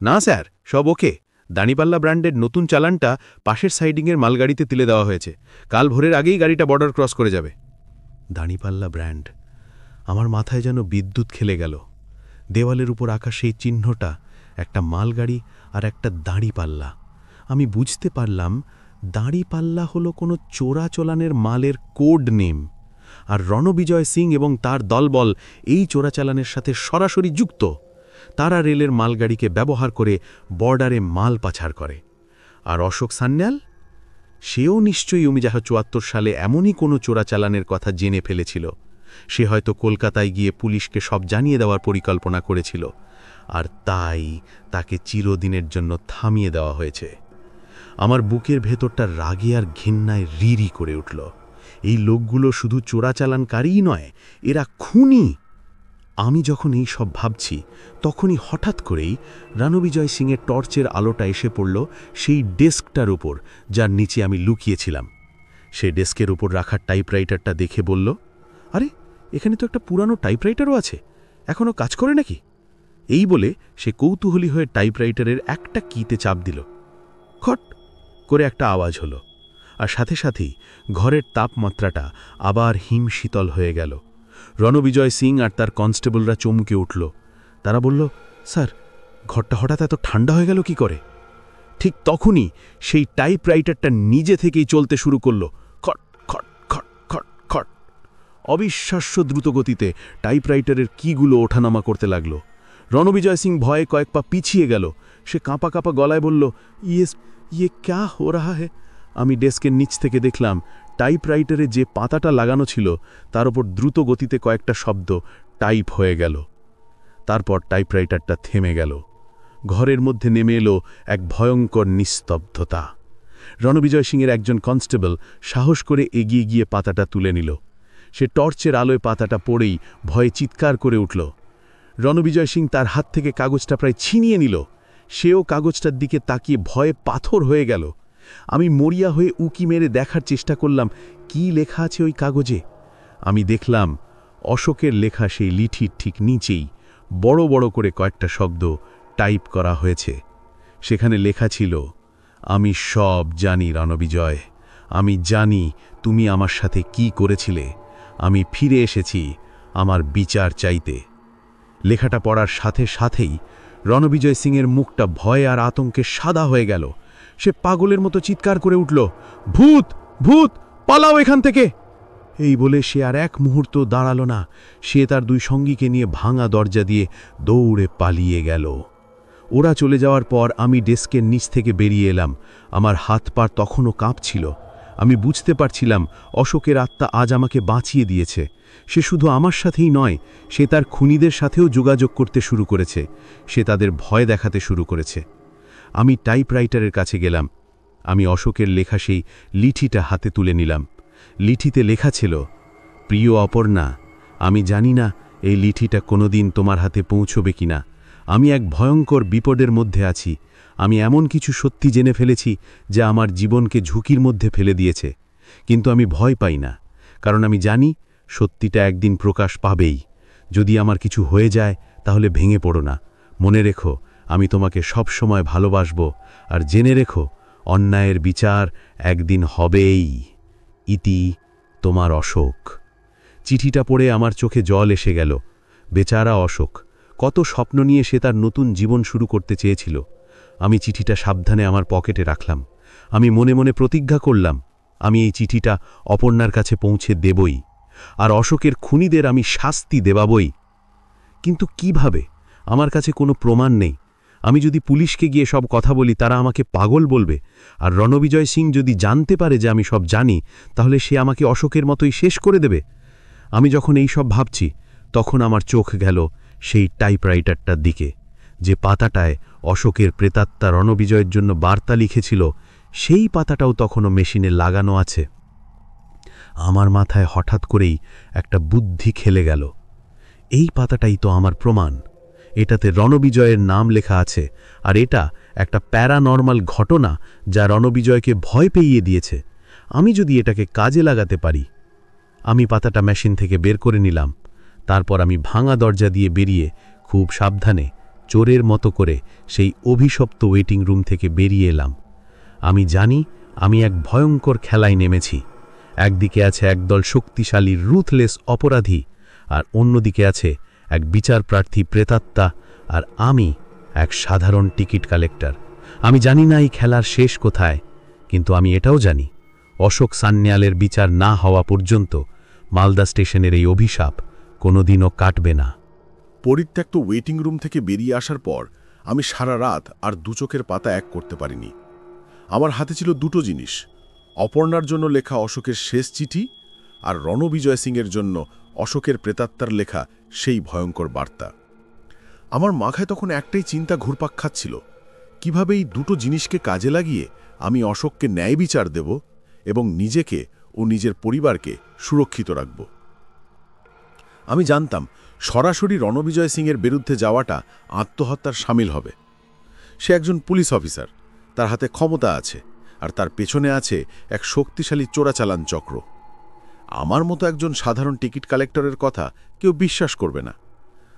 না স্যার, সব ওকে। দাঁড়িপাল্লা ব্র্যান্ডের নতুন চালানটা পাশের সাইডিংয়ের মালগাড়িতে তুলে দেওয়া হয়েছে। কাল ভোরের আগেই গাড়িটা বর্ডার ক্রস করে যাবে। দাঁড়িপাল্লা ব্র্যান্ড। আমার মাথায় যেন বিদ্যুৎ খেলে গেল। দেওয়ালের উপর আঁকা সেই চিহ্নটা, একটা মালগাড়ি আর একটা দাঁড়িপাল্লা। আমি বুঝতে পারলাম দাঁড়িপাল্লা হলো কোনো চোরাচালানের মালের কোড নেম, আর রণবিজয় সিং এবং তার দলবল এই চোরাচালানের সাথে সরাসরি যুক্ত। তারা রেলের মালগাড়িকে ব্যবহার করে বর্ডারে মাল পাচার করে। আর অশোক সান্যাল, সেও নিশ্চয়ই 1974 সালে এমনই কোনো চোরাচালানের কথা জেনে ফেলেছিল। সে হয়তো কলকাতায় গিয়ে পুলিশকে সব জানিয়ে দেওয়ার পরিকল্পনা করেছিল, আর তাই তাকে চিরদিনের জন্য থামিয়ে দেওয়া হয়েছে। আমার বুকের ভেতরটা রাগে আর ঘৃণায় রিরি করে উঠল। এই লোকগুলো শুধু চোরাচালানকারীই নয়, এরা খুনি। আমি যখন এই সব ভাবছি তখনই হঠাৎ করেই রণবিজয় সিংয়ের টর্চের আলোটা এসে পড়ল সেই ডেস্কটার উপর যার নিচে আমি লুকিয়েছিলাম। সে ডেস্কের উপর রাখা টাইপরাইটারটা দেখে বলল, আরে, এখানে তো একটা পুরানো টাইপরাইটারও আছে, এখনও কাজ করে নাকি? এই বলে সে কৌতূহলী হয়ে টাইপরাইটারের একটা কিতে চাপ দিল। খট করে একটা আওয়াজ হলো, আর সাথে সাথেই ঘরের তাপমাত্রাটা আবার হিমশীতল হয়ে গেল। রণবিজয় সিং আর তার কনস্টেবলরা চমকে উঠল। তারা বলল, স্যার, ঘরটা হঠাৎ এত ঠান্ডা হয়ে গেল কি করে? ঠিক তখনই সেই টাইপরাইটারটা নিজে থেকেই চলতে শুরু করল, খট খট খট খট খট। অবিশ্বাস্য দ্রুতগতিতে টাইপরাইটারের কিগুলো ওঠানামা করতে লাগল। রণবিজয় সিং ভয়ে কয়েক পা পিছিয়ে গেল। সে কাঁপা কাঁপা গলায় বলল, ইয়ে ক্যা হো রাহা হে? আমি ডেস্কের নিচ থেকে দেখলাম টাইপরাইটারে যে পাতাটা লাগানো ছিল তার উপর দ্রুত গতিতে কয়েকটা শব্দ টাইপ হয়ে গেল। তারপর টাইপরাইটারটা থেমে গেল। ঘরের মধ্যে নেমে এলো এক ভয়ঙ্কর নিস্তব্ধতা। রণবিজয় সিংয়ের একজন কনস্টেবল সাহস করে এগিয়ে গিয়ে পাতাটা তুলে নিল। সে টর্চের আলোয় পাতাটা পড়েই ভয়ে চিৎকার করে উঠল। রণবিজয় সিং তার হাত থেকে কাগজটা প্রায় ছিনিয়ে নিল। সেও কাগজটার দিকে তাকিয়ে ভয়ে পাথর হয়ে গেল। আমি মরিয়া হয়ে উকি মেরে দেখার চেষ্টা করলাম কি লেখা আছে ওই কাগজে। আমি দেখলাম অশোকের লেখা সেই লিঠির ঠিক নিচেই বড় বড় করে কয়েকটা শব্দ টাইপ করা হয়েছে। সেখানে লেখা ছিল, আমি সব জানি রণবিজয়, আমি জানি তুমি আমার সাথে কি করেছিলে। আমি ফিরে এসেছি আমার বিচার চাইতে। লেখাটা পড়ার সাথে সাথেই রণবিজয় সিংয়ের মুখটা ভয়ে আর আতঙ্কে সাদা হয়ে গেল। সে পাগলের মতো চিৎকার করে উঠল, ভূত, ভূত, পালাও এখান থেকে! এই বলে সে আর এক মুহূর্ত দাঁড়ালো না। সে তার 2 সঙ্গীকে নিয়ে ভাঙা দরজা দিয়ে দৌড়ে পালিয়ে গেল। ওরা চলে যাওয়ার পর আমি ডেস্কের নিচ থেকে বেরিয়ে এলাম। আমার হাত পা তখনও কাঁপছিল। আমি বুঝতে পারছিলাম অশোকের আত্মা আজ আমাকে বাঁচিয়ে দিয়েছে। সে শুধু আমার সাথেই নয়, সে তার খুনিদের সাথেও যোগাযোগ করতে শুরু করেছে। সে তাদের ভয় দেখাতে শুরু করেছে। আমি টাইপরাইটারের কাছে গেলাম। আমি অশোকের লেখা সেই লিঠিটা হাতে তুলে নিলাম। লিঠিতে লেখা ছিল, প্রিয় অপর্ণা, আমি জানি না এই লিঠিটা কোনোদিন তোমার হাতে পৌঁছবে কিনা। আমি এক ভয়ঙ্কর বিপদের মধ্যে আছি। আমি এমন কিছু সত্যি জেনে ফেলেছি যা আমার জীবনকে ঝুঁকির মধ্যে ফেলে দিয়েছে। কিন্তু আমি ভয় পাই না, কারণ আমি জানি সত্যিটা একদিন প্রকাশ পাবেই। যদি আমার কিছু হয়ে যায় তাহলে ভেঙে পড়ো না। মনে রেখো, আমি তোমাকে সব সময় ভালোবাসব। আর জেনে রেখো, অন্যায়ের বিচার একদিন হবেই। ইতি, তোমার অশোক। চিঠিটা পড়ে আমার চোখে জল এসে গেল। বেচারা অশোক, কত স্বপ্ন নিয়ে সে তার নতুন জীবন শুরু করতে চেয়েছিল। আমি চিঠিটা সাবধানে আমার পকেটে রাখলাম। আমি মনে মনে প্রতিজ্ঞা করলাম, আমি এই চিঠিটা অপর্ণার কাছে পৌঁছে দেবই, আর অশোকের খুনিদের আমি শাস্তি দেবাবই। কিন্তু কিভাবে? আমার কাছে কোনো প্রমাণ নেই। আমি যদি পুলিশকে গিয়ে সব কথা বলি, তারা আমাকে পাগল বলবে। আর রণবিজয় সিং যদি জানতে পারে যে আমি সব জানি, তাহলে সে আমাকে অশোকের মতোই শেষ করে দেবে। আমি যখন এই সব ভাবছি, তখন আমার চোখ গেল সেই টাইপরাইটারটার দিকে, যে পাতাটায় অশোকের প্রেতাত্মা রণবিজয়ের জন্য বার্তা লিখেছিল। সেই পাতাটাও তখনও মেশিনে লাগানো আছে। আমার মাথায় হঠাৎ করেই একটা বুদ্ধি খেলে গেল। এই পাতাটাই তো আমার প্রমাণ। এটাতে রণবিজয়ের নাম লেখা আছে, আর এটা একটা প্যারানর্মাল ঘটনা যা রণবিজয়কে ভয় পেইয়ে দিয়েছে। আমি যদি এটাকে কাজে লাগাতে পারি। আমি পাতাটা মেশিন থেকে বের করে নিলাম। তারপর আমি ভাঙা দরজা দিয়ে বেরিয়ে খুব সাবধানে চোরের মতো করে সেই অভিশপ্ত ওয়েটিং রুম থেকে বেরিয়ে এলাম। আমি জানি আমি এক ভয়ঙ্কর খেলায় নেমেছি। একদিকে আছে একদল শক্তিশালী রুথলেস অপরাধী, আর অন্যদিকে আছে এক বিচারপ্রার্থী প্রেতাত্মা, আর আমি এক সাধারণ টিকিট কালেক্টর। আমি জানি না এই খেলার শেষ কোথায়, কিন্তু আমি এটাও জানি, অশোক সান্যালের বিচার না হওয়া পর্যন্ত মালদা স্টেশনের এই অভিশাপ কোনোদিনও কাটবে না। পরিত্যক্ত ওয়েটিং রুম থেকে বেরিয়ে আসার পর আমি সারা রাত আর দুচোখের পাতা এক করতে পারিনি। আমার হাতে ছিল দুটো জিনিস, অপর্ণার জন্য লেখা অশোকের শেষ চিঠি, আর রণবিজয় সিংয়ের জন্য অশোকের প্রেতাত্মার লেখা সেই ভয়ঙ্কর বার্তা। আমার মাথায় তখন একটাই চিন্তা ঘুরপাক খাচ্ছিল, কিভাবে এই দুটো জিনিসকে কাজে লাগিয়ে আমি অশোককে ন্যায় বিচার দেব এবং নিজেকে ও নিজের পরিবারকে সুরক্ষিত রাখব। আমি জানতাম সরাসরি রণবিজয় সিংয়ের বিরুদ্ধে যাওয়াটা আত্মহত্যার সামিল হবে। সে একজন পুলিশ অফিসার, তার হাতে ক্ষমতা আছে, আর তার পেছনে আছে এক শক্তিশালী চোরাচালান চক্র। আমার মতো একজন সাধারণ টিকিট কালেক্টরের কথা কেউ বিশ্বাস করবে না।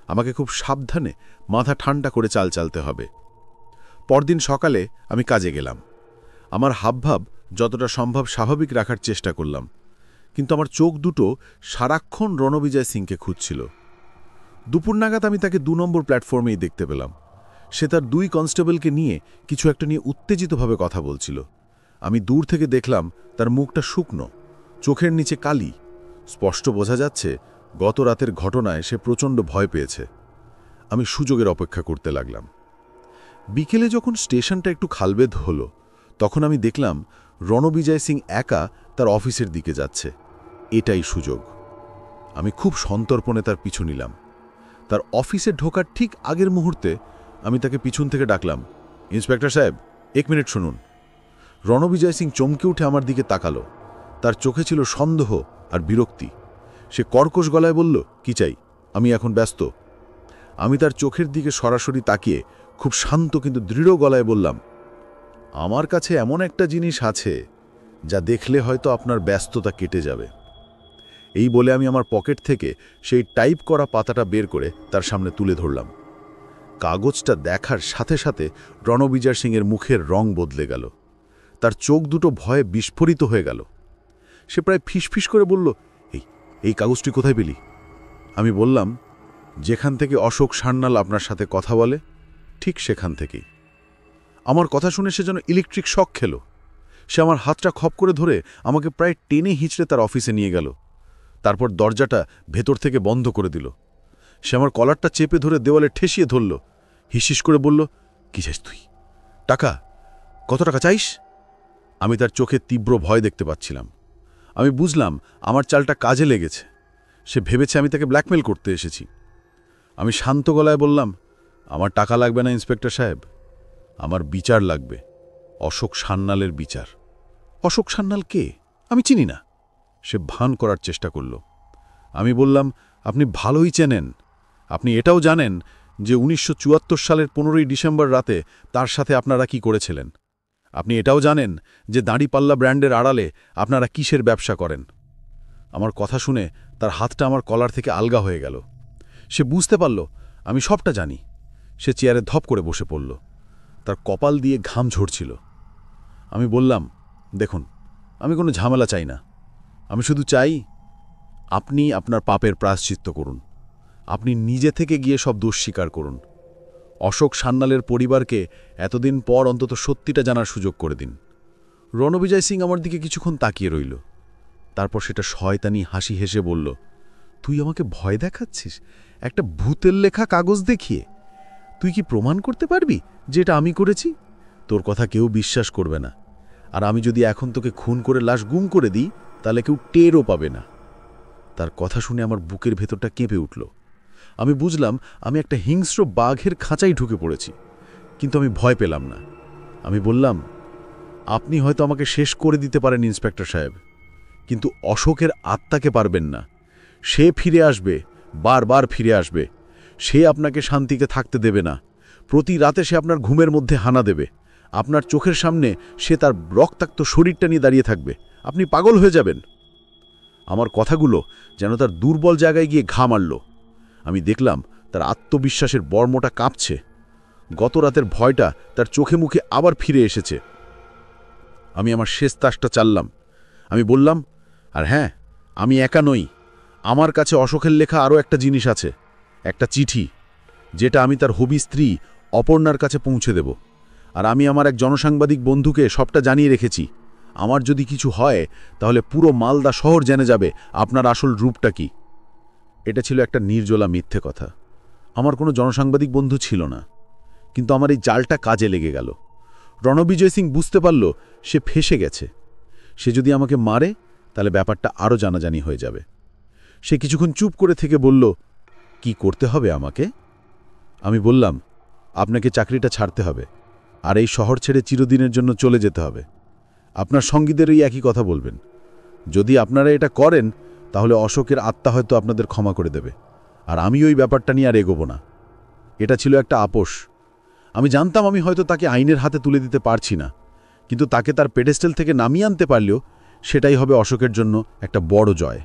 আমাকে খুব সাবধানে মাথা ঠান্ডা করে চাল চালতে হবে। পরদিন সকালে আমি কাজে গেলাম। আমার হাবভাব যতটা সম্ভব স্বাভাবিক রাখার চেষ্টা করলাম, কিন্তু আমার চোখ দুটো সারাক্ষণ রণবিজয় সিংকে খুঁজছিল। দুপুর নাগাদ আমি তাকে 2 নম্বর প্ল্যাটফর্মেই দেখতে পেলাম। সে তার 2 কনস্টেবলকে নিয়ে কিছু একটা নিয়ে উত্তেজিতভাবে কথা বলছিল। আমি দূর থেকে দেখলাম তার মুখটা শুকনো, চোখের নিচে কালি। স্পষ্ট বোঝা যাচ্ছে গত রাতের ঘটনায় সে প্রচণ্ড ভয় পেয়েছে। আমি সুযোগের অপেক্ষা করতে লাগলাম। বিকেলে যখন স্টেশনটা একটু খালবেদ হলো, তখন আমি দেখলাম রণবিজয় সিং একা তার অফিসের দিকে যাচ্ছে। এটাই সুযোগ। আমি খুব সন্তর্পণে তার পিছু নিলাম। তার অফিসে ঢোকার ঠিক আগের মুহূর্তে আমি তাকে পিছন থেকে ডাকলাম, ইন্সপেক্টর সাহেব, 1 মিনিট শুনুন। রণবিজয় সিং চমকে উঠে আমার দিকে তাকালো। তার চোখে ছিল সন্দেহ আর বিরক্তি। সে কর্কশ গলায় বলল, কি চাই? আমি এখন ব্যস্ত। আমি তার চোখের দিকে সরাসরি তাকিয়ে খুব শান্ত কিন্তু দৃঢ় গলায় বললাম, আমার কাছে এমন একটা জিনিস আছে যা দেখলে হয়তো আপনার ব্যস্ততা কেটে যাবে। এই বলে আমি আমার পকেট থেকে সেই টাইপ করা পাতাটা বের করে তার সামনে তুলে ধরলাম। কাগজটা দেখার সাথে সাথে রণবিজয় সিংয়ের মুখের রং বদলে গেল। তার চোখ দুটো ভয়ে বিস্ফোরিত হয়ে গেল। সে প্রায় ফিসফিস করে বলল, এই কাগজটি কোথায় পেলি? আমি বললাম, যেখান থেকে অশোক সান্যাল আপনার সাথে কথা বলে, ঠিক সেখান থেকেই। আমার কথা শুনে সে যেন ইলেকট্রিক শক খেল। সে আমার হাতটা খপ করে ধরে আমাকে প্রায় টেনে হিঁচড়ে তার অফিসে নিয়ে গেল। তারপর দরজাটা ভেতর থেকে বন্ধ করে দিল। সে আমার কলারটা চেপে ধরে দেওয়ালে ঠেসিয়ে ধরল। হিসিস করে বলল, কি চাইস তুই? টাকা? কত টাকা চাইস? আমি তার চোখে তীব্র ভয় দেখতে পাচ্ছিলাম। আমি বুঝলাম আমার চালটা কাজে লেগেছে। সে ভেবেছে আমি তাকে ব্ল্যাকমেল করতে এসেছি। আমি শান্ত গলায় বললাম, আমার টাকা লাগবে না ইন্সপেক্টর সাহেব, আমার বিচার লাগবে, অশোক সান্যালের বিচার। অশোক সান্যাল কে? আমি চিনি না। সে ভান করার চেষ্টা করল। আমি বললাম, আপনি ভালোই চেনেন। আপনি এটাও জানেন যে 1974 সালের 15ই ডিসেম্বর রাতে তার সাথে আপনারা কি করেছিলেন। আপনি এটাও জানেন যে দাঁড়িপাল্লা ব্র্যান্ডের আড়ালে আপনারা কিসের ব্যবসা করেন। আমার কথা শুনে তার হাতটা আমার কলার থেকে আলগা হয়ে গেল। সে বুঝতে পারল আমি সবটা জানি। সে চেয়ারে ধপ করে বসে পড়ল। তার কপাল দিয়ে ঘাম ঝরছিল। আমি বললাম, দেখুন, আমি কোনো ঝামেলা চাই না। আমি শুধু চাই আপনি আপনার পাপের প্রায়শ্চিত্ত করুন। আপনি নিজে থেকে গিয়ে সব দোষ স্বীকার করুন। অশোক সান্যালের পরিবারকে এতদিন পর অন্তত সত্যিটা জানার সুযোগ করে দিন। রণবিজয় সিং আমার দিকে কিছুক্ষণ তাকিয়ে রইল। তারপর সেটা শয়তানি হাসি হেসে বলল, তুই আমাকে ভয় দেখাচ্ছিস একটা ভূতের লেখা কাগজ দেখিয়ে? তুই কি প্রমাণ করতে পারবি যে এটা আমি করেছি? তোর কথা কেউ বিশ্বাস করবে না। আর আমি যদি এখন তোকে খুন করে লাশ গুম করে দিই, তাহলে কেউ টেরও পাবে না। তার কথা শুনে আমার বুকের ভেতরটা কেঁপে উঠল। আমি বুঝলাম আমি একটা হিংস্র বাঘের খাঁচায় ঢুকে পড়েছি। কিন্তু আমি ভয় পেলাম না। আমি বললাম, আপনি হয়তো আমাকে শেষ করে দিতে পারেন ইন্সপেক্টর সাহেব, কিন্তু অশোকের আত্মাকে পারবেন না। সে ফিরে আসবে, বারবার ফিরে আসবে। সে আপনাকে শান্তিতে থাকতে দেবে না। প্রতি রাতে সে আপনার ঘুমের মধ্যে হানা দেবে। আপনার চোখের সামনে সে তার রক্তাক্ত শরীরটা নিয়ে দাঁড়িয়ে থাকবে। আপনি পাগল হয়ে যাবেন। আমার কথাগুলো যেন তার দুর্বল জায়গায় গিয়ে ঘা মারল। আমি দেখলাম তার আত্মবিশ্বাসের বর্মটা কাঁপছে। গত রাতের ভয়টা তার চোখে মুখে আবার ফিরে এসেছে। আমি আমার শেষ তাসটা চাললাম। আমি বললাম, আর হ্যাঁ, আমি একা নই। আমার কাছে অশোকের লেখা আরও একটা জিনিস আছে, একটা চিঠি, যেটা আমি তার হবি স্ত্রী অপর্ণার কাছে পৌঁছে দেব। আর আমি আমার এক জনসাংবাদিক বন্ধুকে সবটা জানিয়ে রেখেছি। আমার যদি কিছু হয়, তাহলে পুরো মালদা শহর জেনে যাবে আপনার আসল রূপটা কি। এটা ছিল একটা নির্জলা মিথ্যে কথা। আমার কোনো জনসাংবাদিক বন্ধু ছিল না, কিন্তু আমার এই জালটা কাজে লেগে গেল। রণবিজয় সিং বুঝতে পারল সে ফেঁসে গেছে। সে যদি আমাকে মারে, তাহলে ব্যাপারটা আরও জানাজানি হয়ে যাবে। সে কিছুক্ষণ চুপ করে থেকে বলল, কি করতে হবে আমাকে? আমি বললাম, আপনাকে চাকরিটা ছাড়তে হবে, আর এই শহর ছেড়ে চিরদিনের জন্য চলে যেতে হবে। আপনার সঙ্গীদের এই একই কথা বলবেন। যদি আপনারা এটা করেন, তাহলে অশোকের আত্মা হয়তো আপনাদের ক্ষমা করে দেবে, আর আমি ওই ব্যাপারটা নিয়ে আর এগোবো না। এটা ছিল একটা আপোষ। আমি জানতাম আমি হয়তো তাকে আইনের হাতে তুলে দিতে পারছি না, কিন্তু তাকে তার পেডেস্টেল থেকে নামিয়ে আনতে পারলেও সেটাই হবে অশোকের জন্য একটা বড় জয়।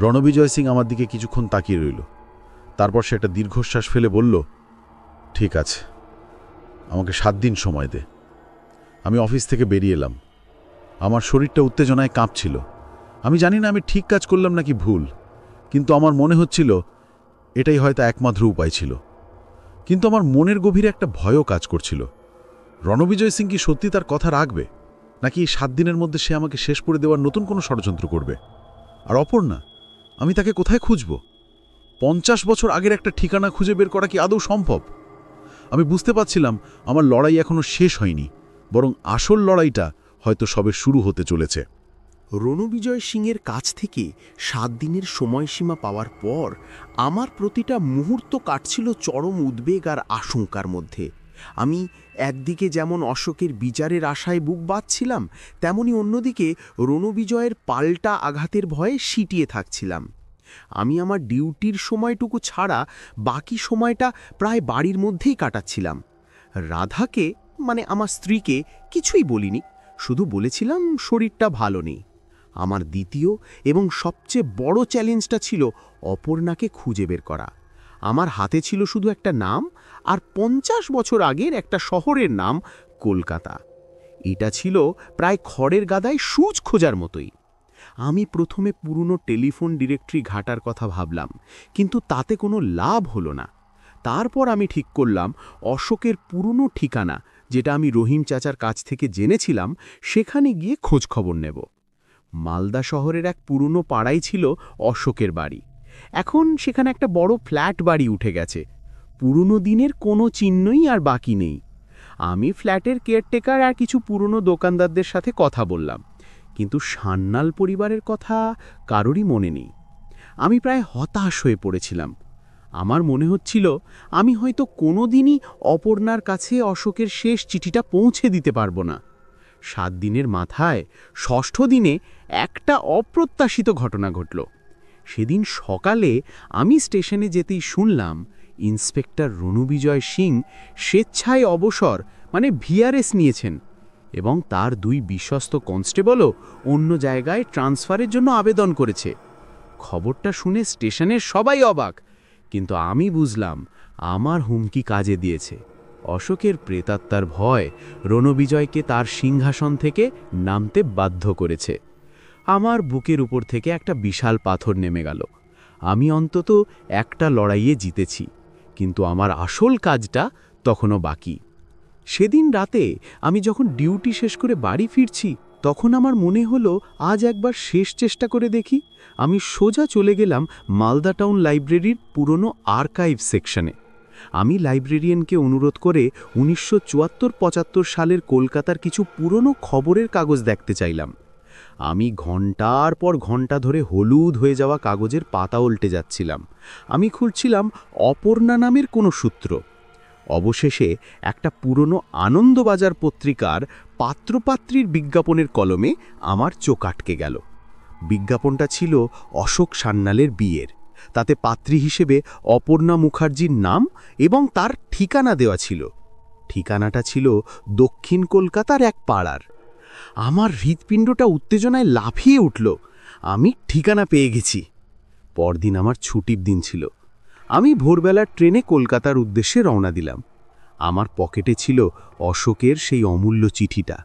রণবিজয় সিং আমার দিকে কিছুক্ষণ তাকিয়ে রইল। তারপর সে একটা দীর্ঘশ্বাস ফেলে বলল, ঠিক আছে, আমাকে 7 দিন সময় দে। আমি অফিস থেকে বেরিয়ে এলাম। আমার শরীরটা উত্তেজনায় কাঁপছিল। আমি জানি না আমি ঠিক কাজ করলাম নাকি ভুল, কিন্তু আমার মনে হচ্ছিল এটাই হয়তো একমাত্র উপায় ছিল। কিন্তু আমার মনের গভীরে একটা ভয়ও কাজ করছিল। রণবিজয় সিং কি সত্যি তার কথা রাখবে, নাকি এই 7 দিনের মধ্যে সে আমাকে শেষ করে দেওয়ার নতুন কোনো ষড়যন্ত্র করবে? আর অপর্ণা, আমি তাকে কোথায় খুঁজব? 50 বছর আগের একটা ঠিকানা খুঁজে বের করা কি আদৌ সম্ভব? আমি বুঝতে পারছিলাম আমার লড়াই এখনো শেষ হয়নি, বরং আসল লড়াইটা হয়তো সবে শুরু হতে চলেছে। রণবিজয় সিংয়ের কাছ থেকে 7 দিনের সময়সীমা পাওয়ার পর আমার প্রতিটা মুহূর্ত কাটছিল চরম উদ্বেগ আর আশঙ্কার মধ্যে। আমি একদিকে যেমন অশোকের বিচারের আশায় বুক বাঁধছিলাম, তেমনি অন্যদিকে রণবিজয়ের পাল্টা আঘাতের ভয়ে সিটিয়ে থাকছিলাম। আমি আমার ডিউটির সময়টুকু ছাড়া বাকি সময়টা প্রায় বাড়ির মধ্যেই কাটাচ্ছিলাম। রাধাকে, মানে আমার স্ত্রীকে, কিছুই বলিনি, শুধু বলেছিলাম শরীরটা ভালো নেই। আমার দ্বিতীয় এবং সবচেয়ে বড় চ্যালেঞ্জটা ছিল অপর্ণাকে খুঁজে বের করা। আমার হাতে ছিল শুধু একটা নাম, আর 50 বছর আগের একটা শহরের নাম, কলকাতা। এটা ছিল প্রায় খড়ের গাদায় সূচ খোঁজার মতোই। আমি প্রথমে পুরনো টেলিফোন ডিরেক্টরি ঘাটার কথা ভাবলাম, কিন্তু তাতে কোনো লাভ হলো না। তারপর আমি ঠিক করলাম অশোকের পুরনো ঠিকানা, যেটা আমি রহিম চাচার কাছ থেকে জেনেছিলাম, সেখানে গিয়ে খোঁজ খবর নেব। মালদা শহরের এক পুরনো পাড়াই ছিল অশোকের বাড়ি। এখন সেখানে একটা বড় ফ্ল্যাট বাড়ি উঠে গেছে। পুরনো দিনের কোনো চিহ্নই আর বাকি নেই। আমি ফ্ল্যাটের কেয়ারটেকার আর কিছু পুরনো দোকানদারদের সাথে কথা বললাম, কিন্তু সান্যাল পরিবারের কথা কারোরই মনে নেই। আমি প্রায় হতাশ হয়ে পড়েছিলাম। আমার মনে হচ্ছিল আমি হয়তো কোনোদিনই অপর্ণার কাছে অশোকের শেষ চিঠিটা পৌঁছে দিতে পারবো না। 7 দিনের মাথায় 6ষ্ঠ দিনে একটা অপ্রত্যাশিত ঘটনা ঘটল। সেদিন সকালে আমি স্টেশনে যেতেই শুনলাম ইন্সপেক্টর রণবিজয় সিং স্বেচ্ছায় অবসর, মানে ভিআরএস নিয়েছেন। এবং তার 2 বিশ্বস্ত কনস্টেবলও অন্য জায়গায় ট্রান্সফারের জন্য আবেদন করেছে। খবরটা শুনে স্টেশনের সবাই অবাক, কিন্তু আমি বুঝলাম আমার হুমকি কাজে দিয়েছে। অশোকের প্রেতাত্মার ভয় রণবিজয়কে তার সিংহাসন থেকে নামতে বাধ্য করেছে। আমার বুকের উপর থেকে একটা বিশাল পাথর নেমে গেল। আমি অন্তত একটা লড়াইয়ে জিতেছি, কিন্তু আমার আসল কাজটা তখনও বাকি। সেদিন রাতে আমি যখন ডিউটি শেষ করে বাড়ি ফিরছি, তখন আমার মনে হলো আজ একবার শেষ চেষ্টা করে দেখি। আমি সোজা চলে গেলাম মালদা টাউন লাইব্রেরির পুরনো আর্কাইভ সেকশনে। আমি লাইব্রেরিয়ানকে অনুরোধ করে 1974-75 সালের কলকাতার কিছু পুরনো খবরের কাগজ দেখতে চাইলাম। আমি ঘন্টার পর ঘন্টা ধরে হলুদ হয়ে যাওয়া কাগজের পাতা উল্টে যাচ্ছিলাম। আমি খুঁজছিলাম অপর্ণা নামের কোনো সূত্র। অবশেষে একটা পুরনো আনন্দবাজার পত্রিকার পাত্রপাত্রীর বিজ্ঞাপনের কলমে আমার চোখ আটকে গেল। বিজ্ঞাপনটা ছিল অশোক সান্যালের বিয়ের। তাতে পাত্রী হিসেবে অপর্ণা মুখার্জির নাম এবং তার ঠিকানা দেওয়া ছিল। ঠিকানাটা ছিল দক্ষিণ কলকাতার এক পাড়ার। আমার হৃৎপিণ্ডটা উত্তেজনায় লাফিয়ে উঠল। আমি ঠিকানা পেয়ে গেছি। পরদিন আমার ছুটির দিন ছিল। আমি ভোরবেলার ট্রেনে কলকাতার উদ্দেশ্যে রওনা দিলাম। আমার পকেটে ছিল অশোকের সেই অমূল্য চিঠিটা।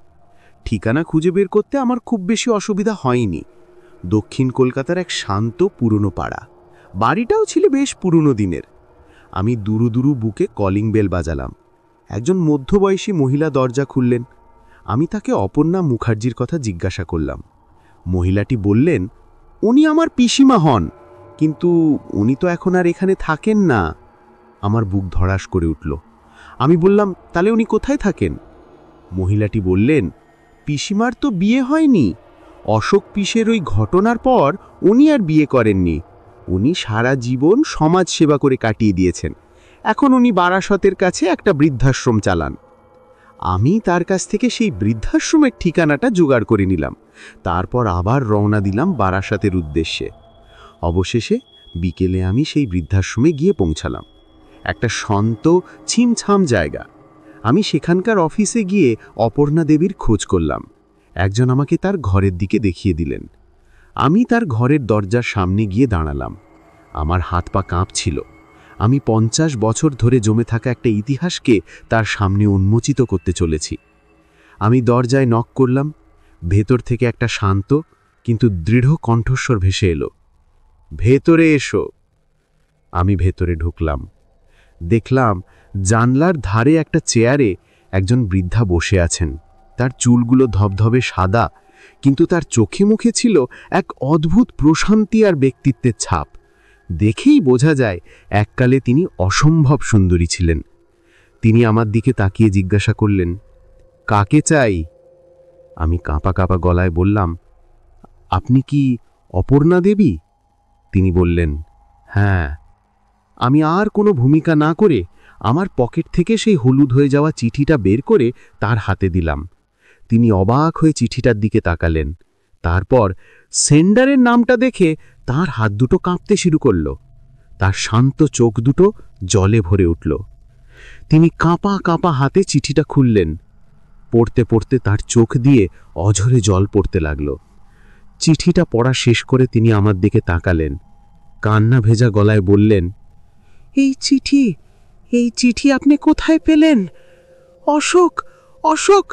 ঠিকানা খুঁজে বের করতে আমার খুব বেশি অসুবিধা হয়নি। দক্ষিণ কলকাতার এক শান্ত পুরনো পাড়া। বাড়িটাও ছিল বেশ পুরনো দিনের। আমি দুরু দুরু বুকে কলিং বেল বাজালাম। একজন মধ্যবয়সী মহিলা দরজা খুললেন। আমি তাকে অপর্ণা মুখার্জির কথা জিজ্ঞাসা করলাম। মহিলাটি বললেন, উনি আমার পিসিমা হন, কিন্তু উনি তো এখন আর এখানে থাকেন না। আমার বুক ধড়াস করে উঠল। আমি বললাম, তাহলে উনি কোথায় থাকেন? মহিলাটি বললেন, পিসিমার তো বিয়ে হয়নি। অশোক পিসের ওই ঘটনার পর উনি আর বিয়ে করেননি। উনি সারা জীবন সমাজ সেবা করে কাটিয়ে দিয়েছেন। এখন উনি বারাসতের কাছে একটা বৃদ্ধাশ্রম চালান। আমি তার কাছ থেকে সেই বৃদ্ধাশ্রমের ঠিকানাটা জোগাড় করে নিলাম। তারপর আবার রওনা দিলাম বারাসতের উদ্দেশ্যে। অবশেষে বিকেলে আমি সেই বৃদ্ধাশ্রমে গিয়ে পৌঁছালাম। একটা শান্ত ছিমছাম জায়গা। আমি সেখানকার অফিসে গিয়ে অপর্ণা দেবীর খোঁজ করলাম। একজন আমাকে তার ঘরের দিকে দেখিয়ে দিলেন। আমি তার ঘরের দরজার সামনে গিয়ে দাঁড়ালাম। আমার হাত পা কাঁপছিল। আমি 50 বছর ধরে জমে থাকা একটা ইতিহাসকে তার সামনে উন্মোচিত করতে চলেছি। আমি দরজায় নক করলাম। ভেতর থেকে একটা শান্ত কিন্তু দৃঢ় কণ্ঠস্বর ভেসে এলো, ভেতরে এসো। আমি ভেতরে ঢুকলাম। দেখলাম জানলার ধারে একটা চেয়ারে একজন বৃদ্ধা বসে আছেন। তার চুলগুলো ধবধবে সাদা, কিন্তু তার চোখে মুখে ছিল এক অদ্ভুত প্রশান্তি আর ব্যক্তিত্বের ছাপ। দেখেই বোঝা যায় এককালে তিনি অসম্ভব সুন্দরী ছিলেন। তিনি আমার দিকে তাকিয়ে জিজ্ঞাসা করলেন, কাকে চাই? আমি কাঁপা কাঁপা গলায় বললাম, আপনি কি অপর্ণা দেবী? তিনি বললেন, হ্যাঁ। আমি আর কোনো ভূমিকা না করে আমার পকেট থেকে সেই হলুদ হয়ে যাওয়া চিঠিটা বের করে তার হাতে দিলাম। তিনি অবাক হয়ে চিঠিটার দিকে তাকালেন। তারপর সেন্ডারের নামটা দেখে তার হাত দুটো কাঁপতে শুরু করল। তার শান্ত চোখ দুটো জলে ভরে উঠল। তিনি কাঁপা কাঁপা হাতে চিঠিটা খুললেন। পড়তে পড়তে তার চোখ দিয়ে অঝরে জল পড়তে লাগল। চিঠিটা পড়া শেষ করে তিনি আমার দিকে তাকালেন। কান্না ভেজা গলায় বললেন, এই চিঠি আপনি কোথায় পেলেন? অশোক, অশোক।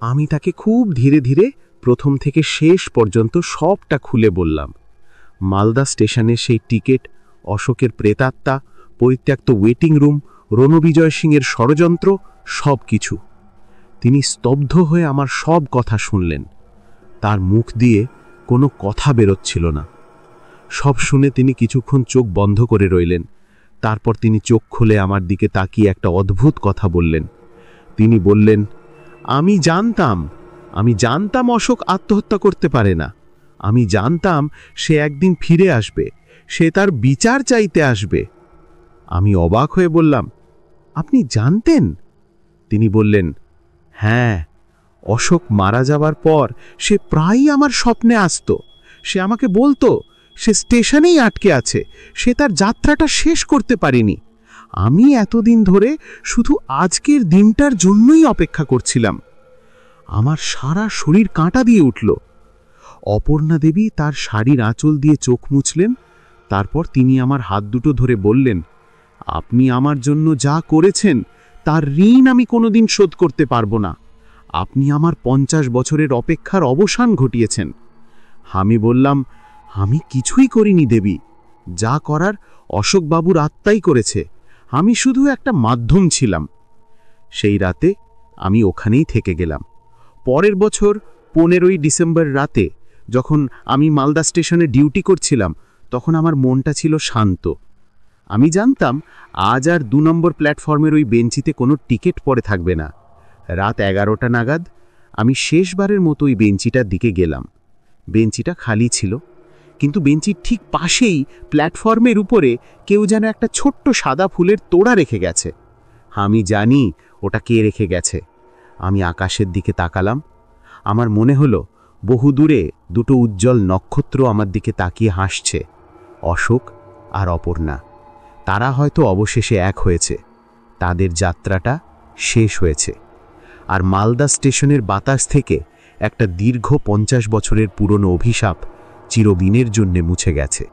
আমি তাকে খুব ধীরে ধীরে প্রথম থেকে শেষ পর্যন্ত সবটা খুলে বললাম। মালদা স্টেশনের সেই টিকিট, অশোকের প্রেতাত্মা, পরিত্যক্ত ওয়েটিং রুম, রণবিজয় সিংয়ের ষড়যন্ত্র, সব কিছু। তিনি স্তব্ধ হয়ে আমার সব কথা শুনলেন। তার মুখ দিয়ে কোনো কথা বেরোচ্ছিল না। সব শুনে তিনি কিছুক্ষণ চোখ বন্ধ করে রইলেন। তারপর তিনি চোখ খুলে আমার দিকে তাকিয়ে একটা অদ্ভুত কথা বললেন। তিনি বললেন, আমি জানতাম অশোক আত্মহত্যা করতে পারে না। আমি জানতাম সে একদিন ফিরে আসবে, সে তার বিচার চাইতে আসবে। আমি অবাক হয়ে বললাম, আপনি জানতেন? তিনি বললেন, হ্যাঁ, অশোক মারা যাবার পর সে প্রায়ই আমার স্বপ্নে আসতো। সে আমাকে বলতো সে স্টেশনেই আটকে আছে, সে তার যাত্রাটা শেষ করতে পারেনি। আমি এতদিন ধরে শুধু আজকের দিনটার জন্যই অপেক্ষা করছিলাম। আমার সারা শরীর কাঁটা দিয়ে উঠল। অপর্ণা দেবী তার শাড়ির আঁচল দিয়ে চোখ মুছলেন, তারপর তিনি আমার হাত দুটো ধরে বললেন, আপনি আমার জন্য যা করেছেন তার ঋণ আমি কোনোদিন শোধ করতে পারবো না। আপনি আমার 50 বছরের অপেক্ষার অবসান ঘটিয়েছেন। আমি বললাম, আমি কিছুই করিনি দেবী, যা করার অশোকবাবুর আত্মাই করেছে, আমি শুধু একটা মাধ্যম ছিলাম। সেই রাতে আমি ওখানেই থেকে গেলাম। পরের বছর 15ই ডিসেম্বর রাতে যখন আমি মালদা স্টেশনে ডিউটি করছিলাম, তখন আমার মনটা ছিল শান্ত। আমি জানতাম আজ আর 2 নম্বর প্ল্যাটফর্মের ওই বেঞ্চিতে কোনো টিকিট পড়ে থাকবে না। রাত 11টা নাগাদ আমি শেষবারের মতো ওই বেঞ্চিটার দিকে গেলাম। বেঞ্চিটা খালি ছিল, কিন্তু বেঞ্চির ঠিক পাশেই প্ল্যাটফর্মের উপরে কেউ যেন একটা ছোট্ট সাদা ফুলের তোড়া রেখে গেছে। আমি জানি ওটা কে রেখে গেছে। আমি আকাশের দিকে তাকালাম। আমার মনে হলো বহু দূরে দুটো উজ্জ্বল নক্ষত্র আমার দিকে তাকিয়ে হাসছে, অশোক আর অপর্ণা। তারা হয়তো অবশেষে এক হয়েছে, তাদের যাত্রাটা শেষ হয়েছে। আর মালদা স্টেশনের বাতাস থেকে একটা দীর্ঘ 50 বছরের পুরনো অভিশাপ চিরদিনের জন্যে মুছে গেছে।